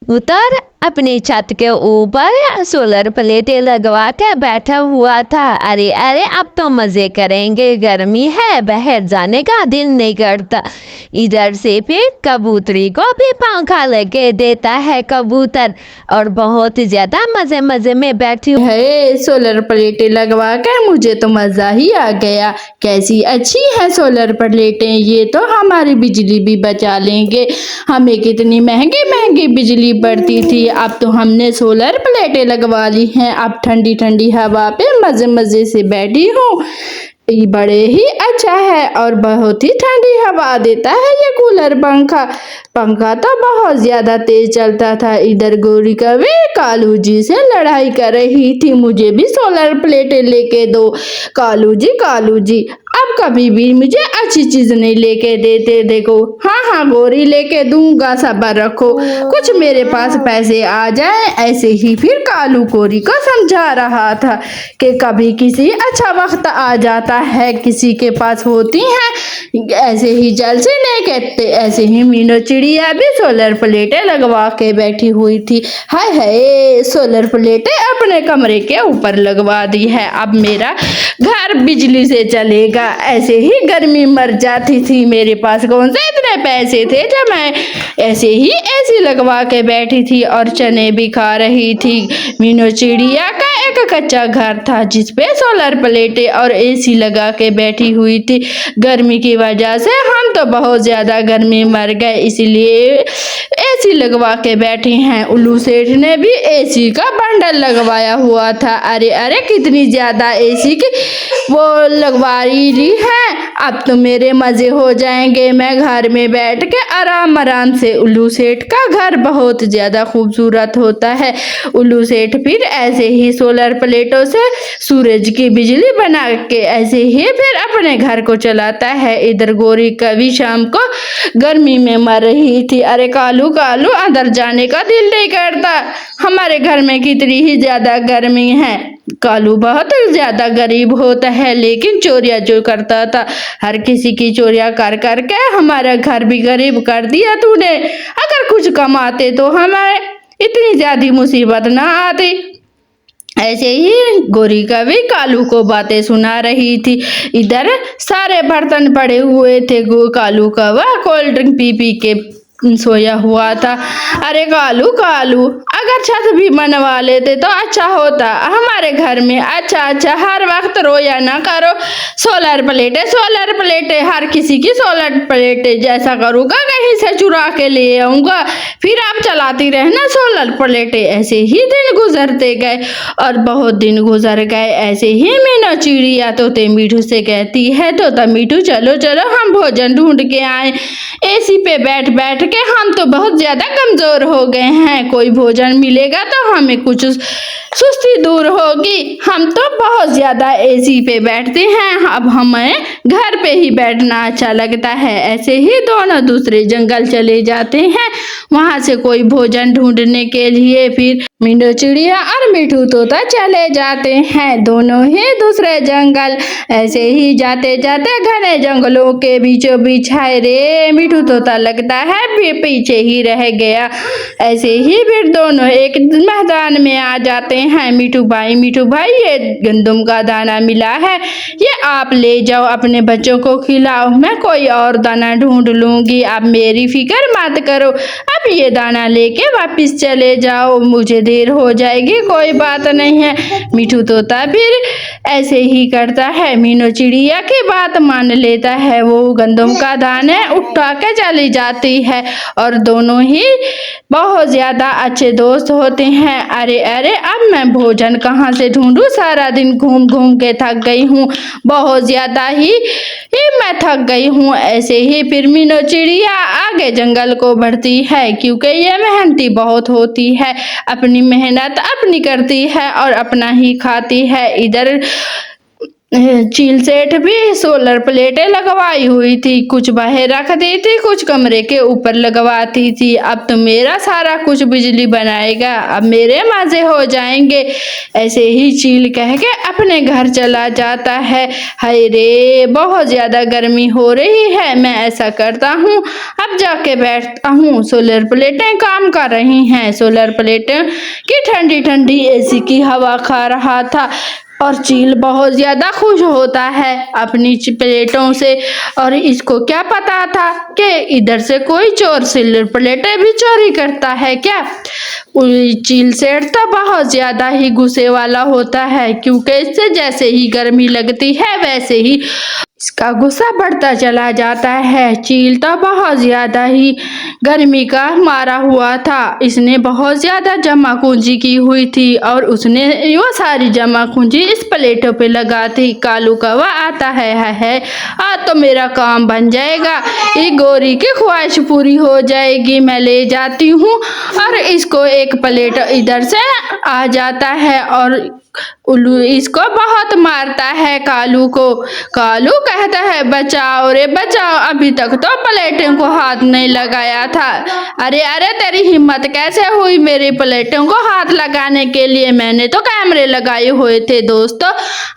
उतर अपनी छत के ऊपर सोलर प्लेटें लगवा के बैठा हुआ था। अरे अरे अब तो मज़े करेंगे, गर्मी है, बाहर जाने का दिल नहीं करता। इधर से फिर कबूतरी को भी पंखा लगे देता है कबूतर, और बहुत ज़्यादा मज़े मज़े में बैठी है। सोलर प्लेटें लगवा कर मुझे तो मज़ा ही आ गया। कैसी अच्छी है सोलर प्लेटें, ये तो हमारी बिजली भी बचा लेंगे। हमें कितनी महंगी महंगी बिजली पड़ती थी, अब तो हमने सोलर प्लेटें लगवा ली हैं। अब ठंडी ठंडी हवा पे मज़े मज़े से बैठी हूँ। ये बड़े ही अच्छा है और बहुत ही ठंडी हवा देता है ये कूलर। पंखा पंखा तो बहुत ज्यादा तेज चलता था। इधर गोरी कभी कालू जी से लड़ाई कर रही थी, मुझे भी सोलर प्लेटें लेके दो। कालू जी अब कभी भी मुझे अच्छी चीज नहीं लेके देते। देखो हाँ हाँ गोरी लेके दूंगा, सब्र रखो, कुछ मेरे पास पैसे आ जाए। ऐसे ही फिर कालू गोरी को समझा रहा था कि कभी किसी अच्छा वक्त आ जाता है, किसी के पास होती हैं, ऐसे ही जल से नहीं कहते। ऐसे ही मीनू चिड़िया भी सोलर प्लेटें लगवा के बैठी हुई थी। हाय हाय सोलर प्लेटें अपने कमरे के ऊपर लगवा दी है, अब मेरा घर बिजली से चलेगा। ऐसे ही गर्मी मर जाती थी, मेरे पास कौन से इतने पैसे थे जब मैं ऐसे ही एसी लगवा के बैठी थी और चने भी खा रही थी। मीनू चिड़िया का एक कच्चा घर था जिसपे सोलर प्लेटें और एसी लगा के बैठी हुई थी। गर्मी की वजह से हम तो बहुत ज्यादा गर्मी मर गए, इसलिए एसी लगवा के बैठे हैं। उल्लू सेठ ने भी एसी का बंडल लगवाया हुआ था। अरे अरे कितनी ज्यादा एसी की वो लगवा ली है, अब तो मेरे मजे हो जाएंगे। मैं घर में बैठ के आराम आराम से। उल्लू सेठ का घर बहुत ज्यादा खूबसूरत होता है। उल्लू सेठ फिर ऐसे ही सोलर प्लेटों से सूरज की बिजली बना के ऐसे ही फिर अपने घर को चलाता है। इधर गोरी कभी शाम को गर्मी में मर रही थी। अरे कालू कालू अंदर जाने का दिल नहीं करता, हमारे घर में कितनी ही ज्यादा गर्मी है। कालू बहुत ज्यादा गरीब होता है, लेकिन चोरिया जो करता था, हर किसी की चोरिया कर करके हमारा घर भी गरीब कर दिया तूने। अगर कुछ कमाते तो हमें इतनी ज्यादा मुसीबत ना आती। ऐसे ही गोरी कभी कालू को बातें सुना रही थी। इधर सारे बर्तन पड़े हुए थे, कालू का वह कोल्ड ड्रिंक पी पी के सोया हुआ था। अरे कालू कालू अगर छत भी बनवा लेते तो अच्छा होता हमारे घर में। अच्छा अच्छा हर वक्त रोया ना करो। सोलर प्लेटें हर किसी की सोलर प्लेटें। जैसा करूँगा कहीं से चुरा के ले आऊँगा, फिर आप चलाती रहना सोलर प्लेटें। ऐसे ही दिन गुजरते गए और बहुत दिन गुजर गए। ऐसे ही मीनू चिड़िया तोते मीठू से कहती है, तोता मीठू चलो चलो हम भोजन ढूंढ के आए। एसी पे बैठ बैठ के हम तो बहुत ज्यादा कमजोर हो गए हैं, कोई भोजन मिलेगा तो हमें कुछ सुस्ती दूर होगी। हम तो बहुत ज्यादा एसी पे बैठते हैं, अब हमें घर पे ही बैठना अच्छा लगता है। ऐसे ही दोनों दूसरे जंगल चले जाते हैं, वहां से कोई भोजन ढूंढने के लिए। फिर मीनू चिड़िया और मीठू तोता चले जाते हैं, दोनों ही दूसरे जंगल। ऐसे ही जाते जाते घने जंगलों के बीचों बीच हाय रे मीठू तोता लगता है पीछे ही रह गया। ऐसे ही फिर दोनों एक मैदान में आ जाते हैं। मीठू भाई ये गंदम का दाना मिला है, ये आप ले जाओ अपने बच्चों को खिलाओ, मैं कोई और दाना ढूंढ लूंगी, आप मेरी फिक्र मत करो। अब ये दाना लेके वापस चले जाओ, मुझे देर हो जाएगी, कोई बात नहीं है। मीठू तोता फिर ऐसे ही करता है, मीनू चिड़िया की बात मान लेता है। वो गंदम का दाना उठा के चली जाती है और दोनों ही बहुत ज्यादा अच्छे दोस्त होते हैं। अरे अरे अब मैं भोजन कहाँ से ढूंढूं, सारा दिन घूम घूम के थक गई हूँ, बहुत ज्यादा ही मैं थक गई हूँ। ऐसे ही फिर मीनू चिड़िया आगे जंगल को बढ़ती है, क्योंकि ये मेहनती बहुत होती है, अपनी मेहनत अपनी करती है और अपना ही खाती है। इधर चील सेठ भी सोलर प्लेटें लगवाई हुई थी, कुछ बाहर रख दी थी, कुछ कमरे के ऊपर लगवाती थी। अब तो मेरा सारा कुछ बिजली बनाएगा, अब मेरे मजे हो जाएंगे। ऐसे ही चील कह के अपने घर चला जाता है। हाय रे, बहुत ज्यादा गर्मी हो रही है, मैं ऐसा करता हूँ, अब जाके बैठता हूँ। सोलर प्लेटें काम कर रही हैं, सोलर प्लेटें की ठंडी ठंडी एसी की हवा खा रहा था और चील बहुत ज्यादा खुश होता है अपनी प्लेटों से। और इसको क्या पता था कि इधर से कोई चोर सिल्वर प्लेटें भी चोरी करता है क्या। चील सेठ तो बहुत ज्यादा ही गुस्से वाला होता है, क्योंकि इससे जैसे ही गर्मी लगती है वैसे ही इसका गुस्सा बढ़ता चला जाता है। चील तो बहुत ज्यादा ही गर्मी का मारा हुआ था, इसने बहुत ज्यादा जमा पूंजी की हुई थी और उसने वो सारी जमा पूंजी इस प्लेटों पे लगा थी। कालू कौवा आता है आज तो मेरा काम बन जाएगा, ये गोरी की ख्वाहिश पूरी हो जाएगी, मैं ले जाती हूँ। और इसको एक प्लेट इधर से आ जाता है और उल्लू इसको बहुत मारता है कालू को। कालू कहता है बचाओ रे बचाओ, अभी तक तो प्लेटों को हाथ नहीं लगाया था। अरे अरे, तेरी हिम्मत कैसे हुई मेरी प्लेटों को हाथ लगाने के लिए, मैंने तो कैमरे लगाए हुए थे। दोस्तों,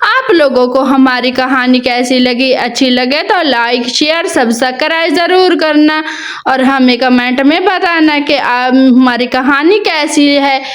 आप लोगों को हमारी कहानी कैसी लगी? अच्छी लगे तो लाइक शेयर सब्सक्राइब जरूर करना और हमें कमेंट में बताना कि हमारी कहानी कैसी है।